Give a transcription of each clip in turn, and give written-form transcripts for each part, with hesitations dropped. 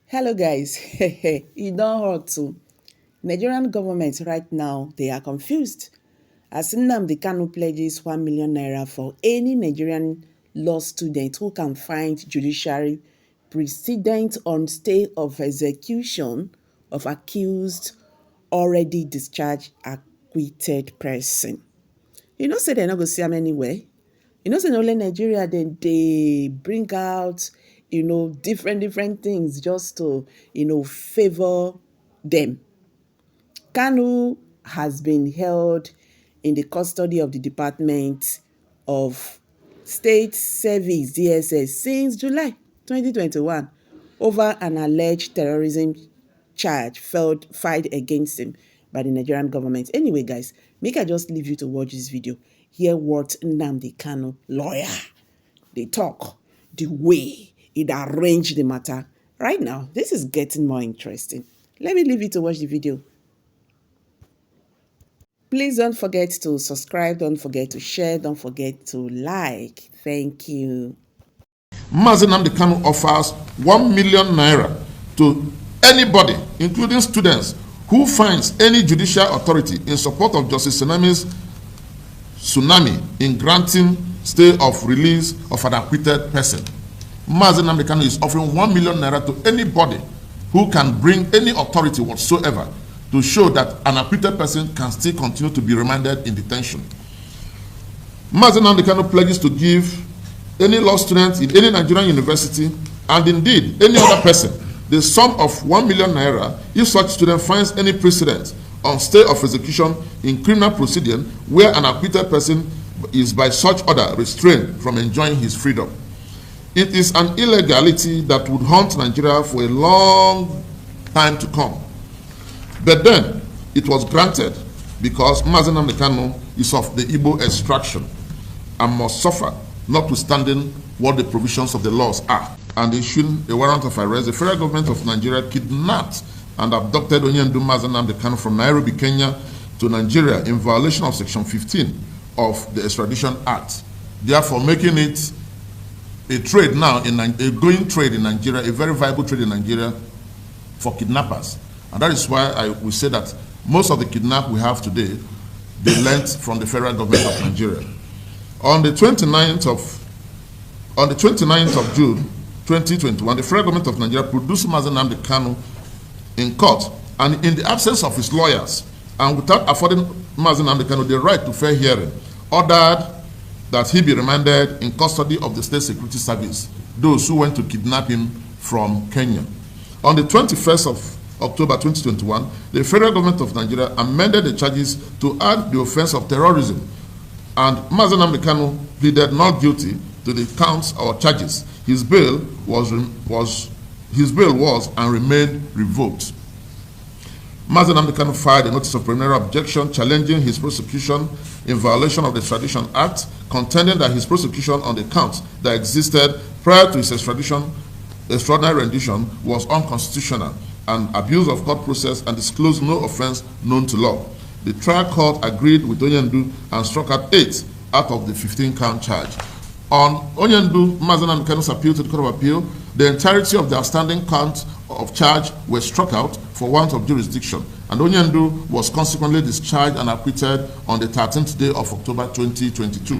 Hello guys, e don hot too. Nigerian government right now, they are confused as Nnamdi Kanu pledges 1 million naira for any Nigerian law student who can find judiciary precedent on stay of execution of accused already discharged acquitted person. You know say dem no go see am anywhere. You know say na only Nigeria dem dey bring out different things just to favor them. Kanu has been held in the custody of the Department of State Service (DSS) since July 2021 over an alleged terrorism charge filed against him by the Nigerian government. Anyway, guys, make I just leave you to watch this video. Hear what Nnamdi Kanu lawyer they talk, the way it arranged the matter. Right now, this is getting more interesting. Let me leave you to watch the video. Please don't forget to subscribe, don't forget to share, don't forget to like. Thank you. Mazi Nnamdi Kanu offers 1 million naira to anybody, including students, who finds any judicial authority in support of Justice Tsunami's tsunami in granting stay of release of an acquitted person. Mazi Nnamdi Kanu is offering 1 million naira to anybody who can bring any authority whatsoever to show that an acquitted person can still continue to be remanded in detention. Mazi Nnamdi Kanu pledges to give any law student in any Nigerian university, and indeed any other person, the sum of 1 million naira if such student finds any precedent on stay of execution in criminal proceeding where an acquitted person is by such order restrained from enjoying his freedom. It is an illegality that would haunt Nigeria for a long time to come. But then it was granted because Mazi Nnamdi Kanu is of the Igbo extraction and must suffer, notwithstanding what the provisions of the laws are. And issuing a warrant of arrest, the federal government of Nigeria kidnapped and abducted Onyendu Mazi Nnamdi Kanu from Nairobi, Kenya to Nigeria in violation of Section 15 of the Extradition Act, therefore making it a trade now, a going trade in Nigeria, a very viable trade in Nigeria for kidnappers. And that is why I will say that most of the kidnapped we have today, they lent from the federal government of Nigeria. On the 29th of June 2021, the federal government of Nigeria produced Mazi Nnamdi Kanu in court, and in the absence of his lawyers and without affording Mazi Nnamdi Kanu the right to fair hearing, ordered that he be remanded in custody of the State Security Service, those who went to kidnap him from Kenya. On the 21st of October 2021, the federal government of Nigeria amended the charges to add the offense of terrorism, and Mazi Nnamdi Kanu pleaded not guilty to the counts or charges. His bail was and remained revoked. Mazi Nnamdi Kanu filed a notice of preliminary objection challenging his prosecution in violation of the Extradition Act, contending that his prosecution on the counts that existed prior to his extraordinary rendition was unconstitutional and abuse of court process and disclosed no offense known to law. The trial court agreed with Onyendu and struck out 8 out of the 15-count charge. On Onyendu Mazi Nnamdi Kanu's appeal to the Court of Appeal, the entirety of the outstanding counts of charge were struck out for want of jurisdiction, and Onyendu was consequently discharged and acquitted on the 13th day of October 2022.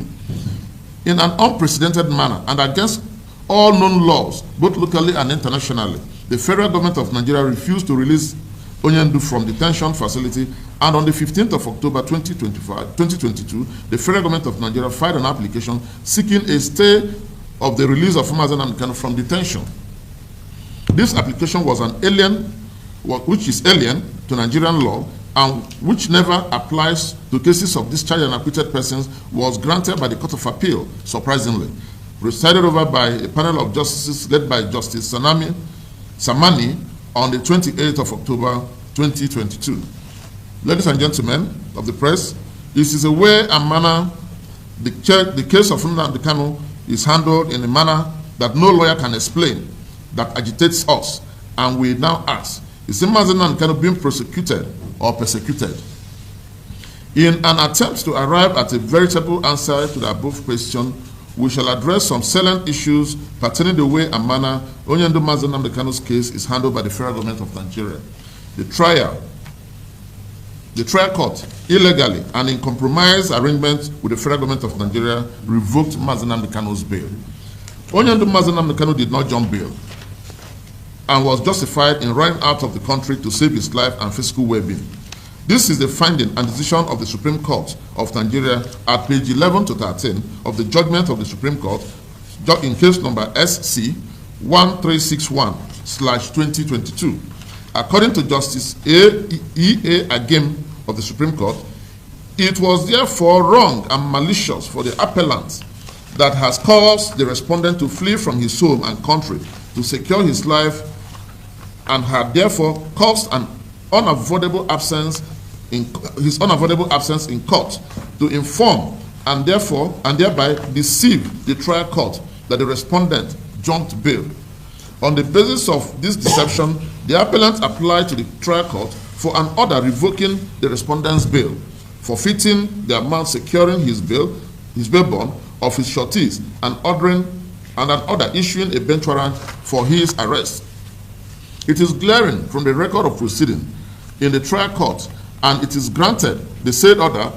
In an unprecedented manner and against all known laws, both locally and internationally, the federal government of Nigeria refused to release Onyendu from detention facility, and on the 15th of October 2022, the federal government of Nigeria filed an application seeking a stay of the release of Mazi Nnamdi Kanu from detention. This application was which is alien to Nigerian law and which never applies to cases of discharged and acquitted persons, was granted by the Court of Appeal, surprisingly, presided over by a panel of justices led by Justice Samani on the 28th of October 2022. Ladies and gentlemen of the press, this is a way and manner the case of Nnamdi Kanu is handled in a manner that no lawyer can explain, that agitates us, and we now ask, is Mazi Nnamdi Kanu being prosecuted or persecuted? In an attempt to arrive at a veritable answer to the above question, we shall address some salient issues pertaining the way and manner Onyendu Mazi Nnamdi Kanu's case is handled by the federal government of Nigeria. The trial court, illegally and in compromise arrangement with the federal government of Nigeria, revoked Mazi Nnamdi Kanu's bail. Onyendu Mazi Nnamdi Kanu did not jump bail and was justified in running out of the country to save his life and physical well-being. This is the finding and decision of the Supreme Court of Nigeria at page 11 to 13 of the judgment of the Supreme Court in case number SC 1361/2022. According to Justice E.A. Agim of the Supreme Court, it was therefore wrong and malicious for the appellant that has caused the respondent to flee from his home and country to secure his life and had therefore caused an unavoidable absence in court to inform and thereby deceive the trial court that the respondent jumped bail. On the basis of this deception, the appellant applied to the trial court for an order revoking the respondent's bail, forfeiting the amount securing his bail bond of his sureties, and an order issuing a bench warrant for his arrest. It is glaring from the record of proceeding in the trial court, and it is granted the said order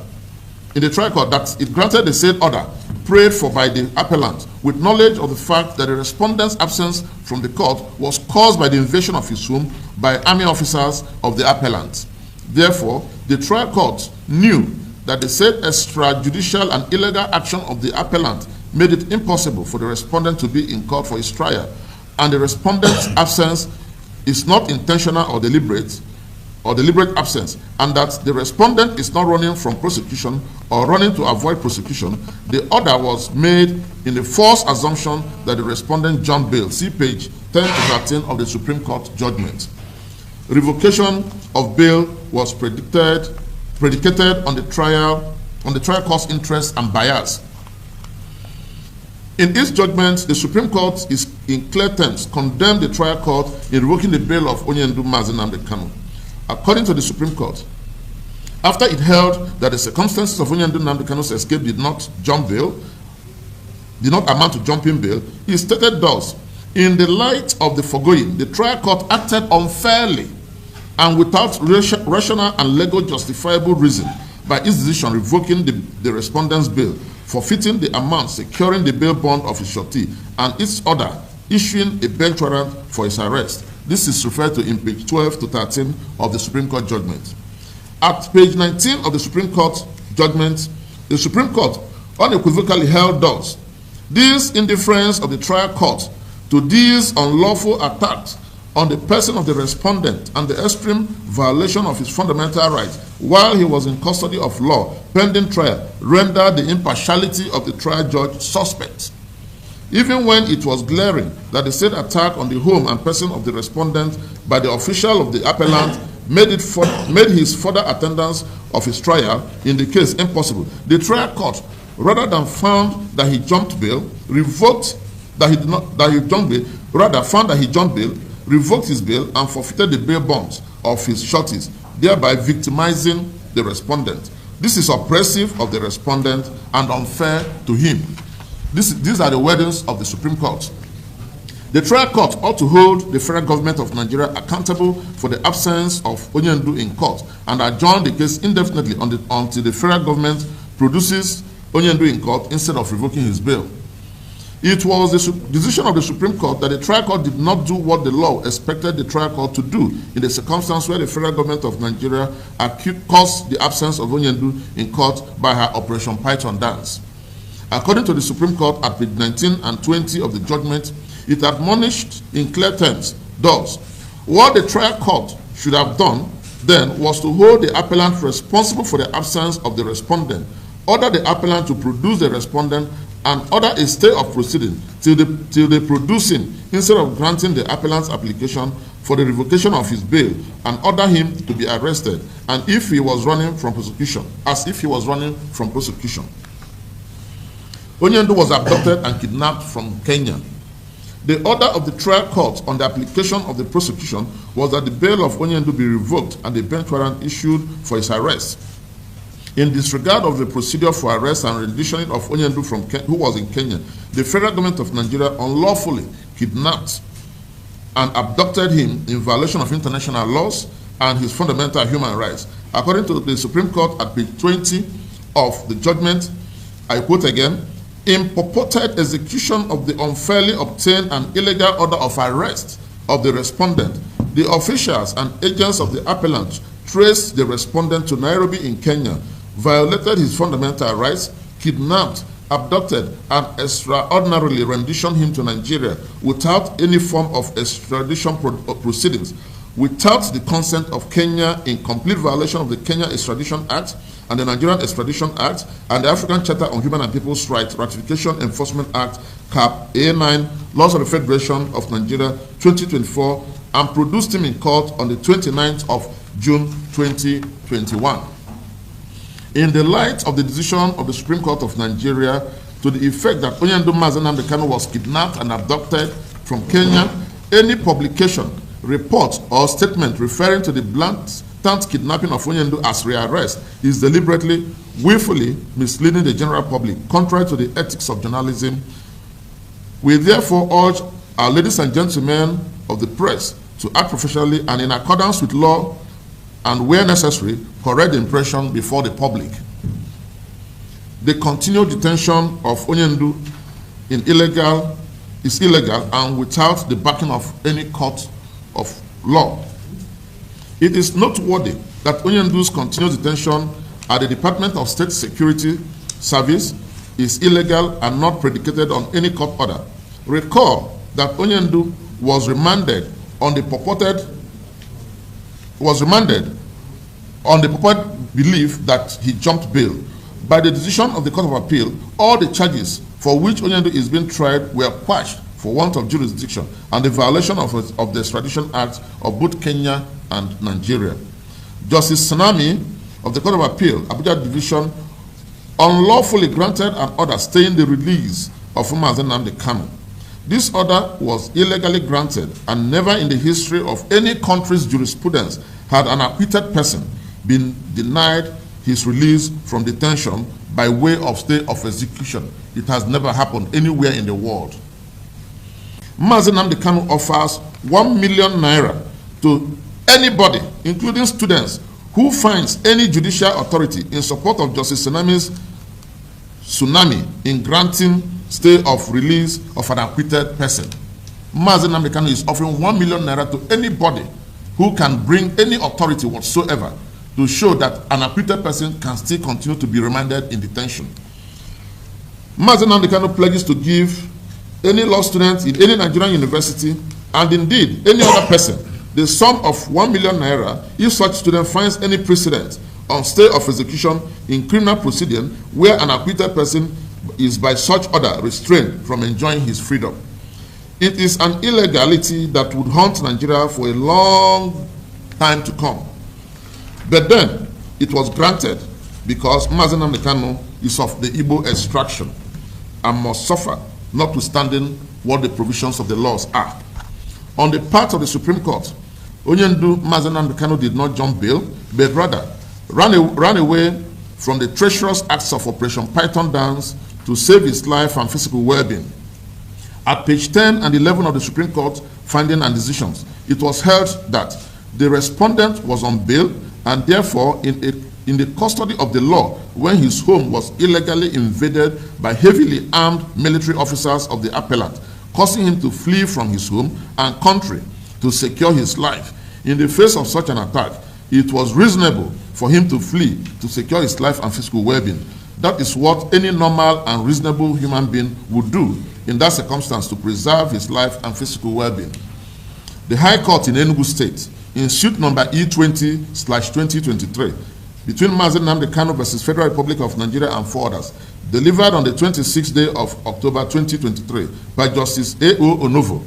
in the trial court that it granted the said order prayed for by the appellant with knowledge of the fact that the respondent's absence from the court was caused by the invasion of his home by army officers of the appellant. Therefore, the trial court knew that the said extrajudicial and illegal action of the appellant made it impossible for the respondent to be in court for his trial, and the respondent's absence is not intentional or deliberate absence, and that the respondent is not running from prosecution or running to avoid prosecution. The order was made in the false assumption that the respondent jumped bail. See page 10 to 13 of the Supreme Court judgment. Revocation of bail was predicated on the trial court's interest and bias. In its judgment, the Supreme Court is in clear terms condemned the trial court in revoking the bail of Onyendu Mazi Nnamdi Kanu. According to the Supreme Court, after it held that the circumstances of Onyendu Nnamdi Kanu's escape did not amount to jumping bail, it stated thus: in the light of the foregoing, the trial court acted unfairly and without rational and legal justifiable reason by its decision revoking the respondent's bail, forfeiting the amount securing the bail bond of his surety, and its order issuing a bench warrant for his arrest. This is referred to in page 12 to 13 of the Supreme Court judgment. At page 19 of the Supreme Court judgment, the Supreme Court unequivocally held thus: this indifference of the trial court to these unlawful attacks on the person of the respondent and the extreme violation of his fundamental rights while he was in custody of law pending trial rendered the impartiality of the trial judge suspect. Even when it was glaring that the said attack on the home and person of the respondent by the official of the appellant made his further attendance of his trial in the case impossible, the trial court, rather than found that he jumped bail, revoked his bail and forfeited the bail bonds of his sureties, thereby victimizing the respondent. This is oppressive of the respondent and unfair to him. These are the wordings of the Supreme Court. The trial court ought to hold the federal government of Nigeria accountable for the absence of Onyendu in court and adjourn the case indefinitely until the federal government produces Onyendu in court instead of revoking his bail. It was the decision of the Supreme Court that the trial court did not do what the law expected the trial court to do in the circumstance where the federal government of Nigeria caused the absence of Onyendu in court by her Operation Python dance. According to the Supreme Court at page 19 and 20 of the judgment, it admonished in clear terms thus: what the trial court should have done then was to hold the appellant responsible for the absence of the respondent, order the appellant to produce the respondent, and order a stay of proceeding till the producing instead of granting the appellant's application for the revocation of his bail, and order him to be arrested as if he was running from prosecution. Onyendu was abducted and kidnapped from Kenya. The order of the trial court on the application of the prosecution was that the bail of Onyendu be revoked and the bench warrant issued for his arrest. In disregard of the procedure for arrest and rendition of Onyendu who was in Kenya, the federal government of Nigeria unlawfully kidnapped and abducted him in violation of international laws and his fundamental human rights. According to the Supreme Court at page 20 of the judgment, I quote again, in purported execution of the unfairly obtained and illegal order of arrest of the respondent, the officials and agents of the appellant traced the respondent to Nairobi in Kenya, violated his fundamental rights, kidnapped, abducted, and extraordinarily renditioned him to Nigeria without any form of extradition proceedings, without the consent of Kenya, in complete violation of the Kenya Extradition Act and the Nigerian Extradition Act and the African Charter on Human and People's Rights Ratification Enforcement Act, CAP A9, Laws of the Federation of Nigeria 2024, and produced him in court on the 29th of June 2021. In the light of the decision of the Supreme Court of Nigeria to the effect that Onyendu Nnamdi Kanu was kidnapped and abducted from Kenya, any publication, report, or statement referring to the blatant kidnapping of Onyendu as rearrest is deliberately, willfully misleading the general public, contrary to the ethics of journalism. We therefore urge our ladies and gentlemen of the press to act professionally and in accordance with law, and where necessary, correct the impression before the public. The continued detention of Onyendu is illegal and without the backing of any court of law. It is noteworthy that Onyendu's continued detention at the Department of State Security Service is illegal and not predicated on any court order. Recall that Onyendu was remanded on the purported belief that he jumped bail. By the decision of the Court of Appeal, all the charges for which Onyendu is being tried were quashed for want of jurisdiction and the violation of the Extradition Act of both Kenya and Nigeria. Justice Tsunami of the Court of Appeal, Abuja Division, unlawfully granted an order staying the release of Nnamdi Kanu. This order was illegally granted, and never in the history of any country's jurisprudence had an acquitted person been denied his release from detention by way of stay of execution. It has never happened anywhere in the world. Nnamdi Kanu offers 1 million naira to anybody, including students, who finds any judicial authority in support of Justice Tsunami's tsunami in granting stay of release of an acquitted person. Nnamdi Kanu is offering 1 million naira to anybody who can bring any authority whatsoever to show that an acquitted person can still continue to be remanded in detention. Nnamdi Kanu pledges to give any law student in any Nigerian university, and indeed any other person, the sum of 1 million naira if such student finds any precedent on stay of execution in criminal proceeding where an acquitted person is by such order restrained from enjoying his freedom. It is an illegality that would haunt Nigeria for a long time to come. But then it was granted because Nnamdi Kanu is of the Igbo extraction and must suffer, notwithstanding what the provisions of the laws are. On the part of the Supreme Court, Onyendu Nnamdi Kanu did not jump bail, but rather ran away from the treacherous acts of Operation Python Dance to save his life and physical well-being. At page 10 and 11 of the Supreme Court finding and decisions, it was held that the respondent was on bail and therefore in the custody of the law when his home was illegally invaded by heavily armed military officers of the appellant, causing him to flee from his home and country to secure his life. In the face of such an attack, it was reasonable for him to flee to secure his life and physical well-being. That is what any normal and reasonable human being would do in that circumstance to preserve his life and physical well-being. The High Court in Enugu State, in suit number E20/2023, between Nnamdi Kanu versus Federal Republic of Nigeria and 4 others, delivered on the 26th day of October 2023 by Justice A.O. Onovo,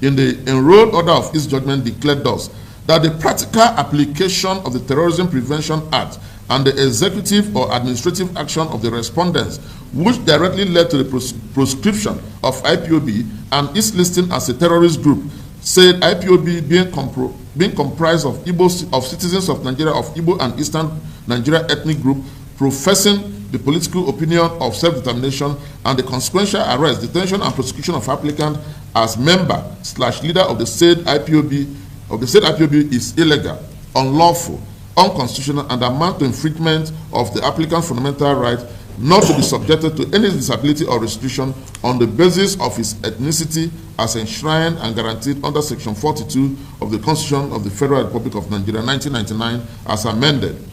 in the enrolled order of his judgment declared thus, that the practical application of the Terrorism Prevention Act and the executive or administrative action of the respondents, which directly led to the proscription of IPOB and its listing as a terrorist group, said IPOB being comprised of citizens of Nigeria of Igbo and Eastern Nigeria ethnic group, professing the political opinion of self-determination and the consequential arrest, detention, and prosecution of applicant as member/leader of the said IPOB is illegal, unlawful, unconstitutional, and amount to infringement of the applicant's fundamental right not to be subjected to any disability or restriction on the basis of his ethnicity as enshrined and guaranteed under Section 42 of the Constitution of the Federal Republic of Nigeria, 1999, as amended.